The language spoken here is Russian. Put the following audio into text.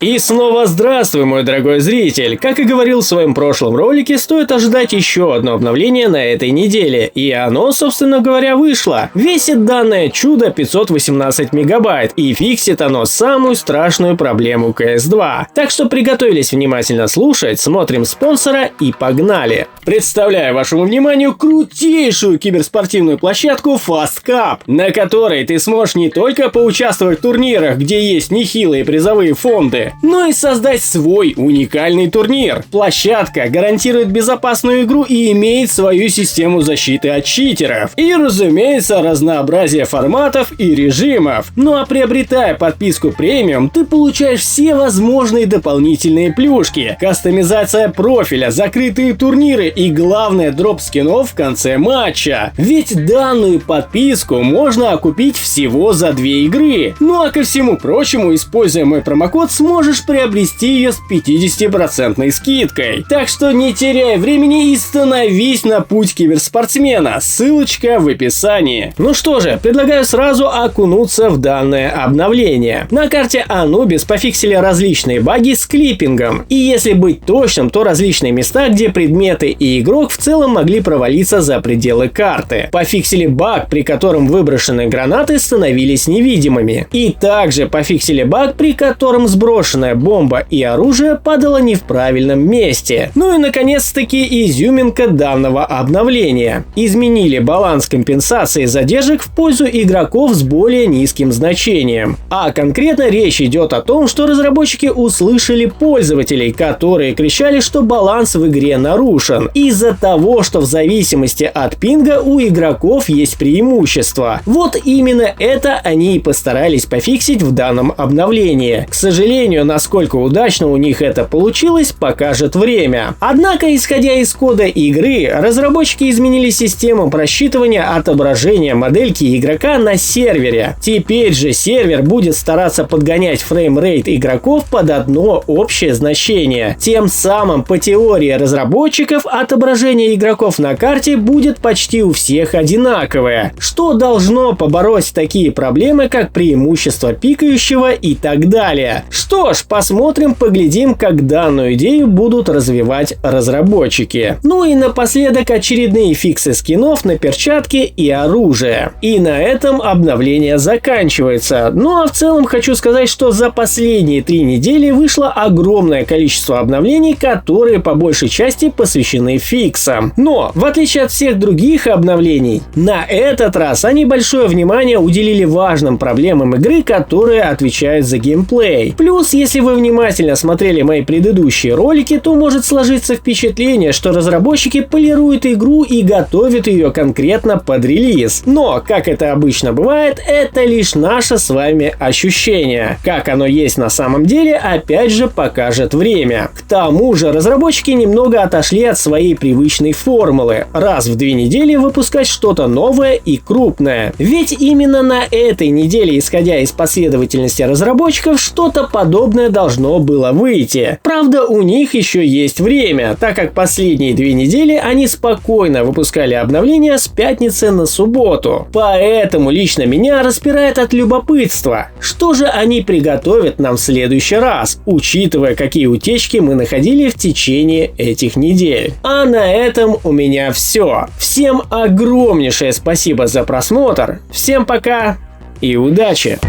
И снова здравствуй, мой дорогой зритель! Как и говорил в своем прошлом ролике, стоит ожидать еще одно обновление на этой неделе. И оно, собственно говоря, вышло. Весит данное чудо 518 мегабайт, и фиксит оно самую страшную проблему CS2. Так что приготовились внимательно слушать, смотрим спонсора и погнали! Представляю вашему вниманию крутейшую киберспортивную площадку Fast Cup, на которой ты сможешь не только поучаствовать в турнирах, где есть нехилые призовые фонды, но и создать свой уникальный турнир. Площадка гарантирует безопасную игру и имеет свою систему защиты от читеров. И, разумеется, разнообразие форматов и режимов. Ну а приобретая подписку премиум, ты получаешь все возможные дополнительные плюшки, кастомизация профиля, закрытые турниры и, главное, дроп скинов в конце матча. Ведь данную подписку можно окупить всего за 2 игры. Ну а ко всему прочему, используя мой промокод, сможешь приобрести ее с 50% скидкой. Так что не теряй времени и становись на путь киберспортсмена. Ссылочка в описании. Ну что же, предлагаю сразу окунуться в данное обновление. На карте Anubis пофиксили различные баги с клиппингом. И если быть точным, то различные места, где предметы и игрок в целом могли провалиться за пределы карты. Пофиксили баг, при котором выброшенные гранаты становились невидимыми. И также пофиксили баг, при котором сброшенная бомба и оружие падало не в правильном месте. Ну и наконец-таки изюминка данного обновления. Изменили баланс компенсации задержек в пользу игроков с более низким значением. А конкретно речь идет о том, что разработчики услышали пользователей, которые кричали, что баланс в игре нарушен из-за того, что в зависимости от пинга у игроков есть преимущество. Вот именно это они и постарались пофиксить в данном обновлении. К сожалению, насколько удачно у них это получилось, покажет время. Однако, исходя из кода игры, разработчики изменили систему просчитывания отображения модельки игрока на сервере. Теперь же сервер будет стараться подгонять фреймрейт игроков под одно общее значение. Тем самым, по теории разработчиков, отображение игроков на карте будет почти у всех одинаковое, что должно побороть такие проблемы, как преимущество пикающего и так далее. Что ж, посмотрим, поглядим, как данную идею будут развивать разработчики. Ну и напоследок очередные фиксы скинов на перчатки и оружие. И на этом обновление заканчивается. Ну а в целом хочу сказать, что за последние 3 недели вышло огромное количество обновлений, которые по большей части посвящены фиксам. Но, в отличие от всех других обновлений, на этот раз они большое внимание уделили важным проблемам игры, которые отвечают за геймплей. Плюс, если вы внимательно смотрели мои предыдущие ролики, то может сложиться впечатление, что разработчики полируют игру и готовят ее конкретно под релиз. Но, как это обычно бывает, это лишь наше с вами ощущение. Как оно есть на самом деле, опять же покажет время. К тому же, разработчики немного отошли от своей привычной формулы. Раз в 2 недели выпускать что-то новое и крупное. Ведь именно на этой неделе, исходя из последовательности разработчиков, что-то подобное должно было выйти. Правда, у них еще есть время, так как последние 2 недели они спокойно выпускали обновления с пятницы на субботу. Поэтому лично меня распирает от любопытства, что же они приготовят нам в следующий раз, учитывая, какие утечки мы находили в течение этих недель. А на этом у меня все. Всем огромнейшее спасибо за просмотр, всем пока и удачи!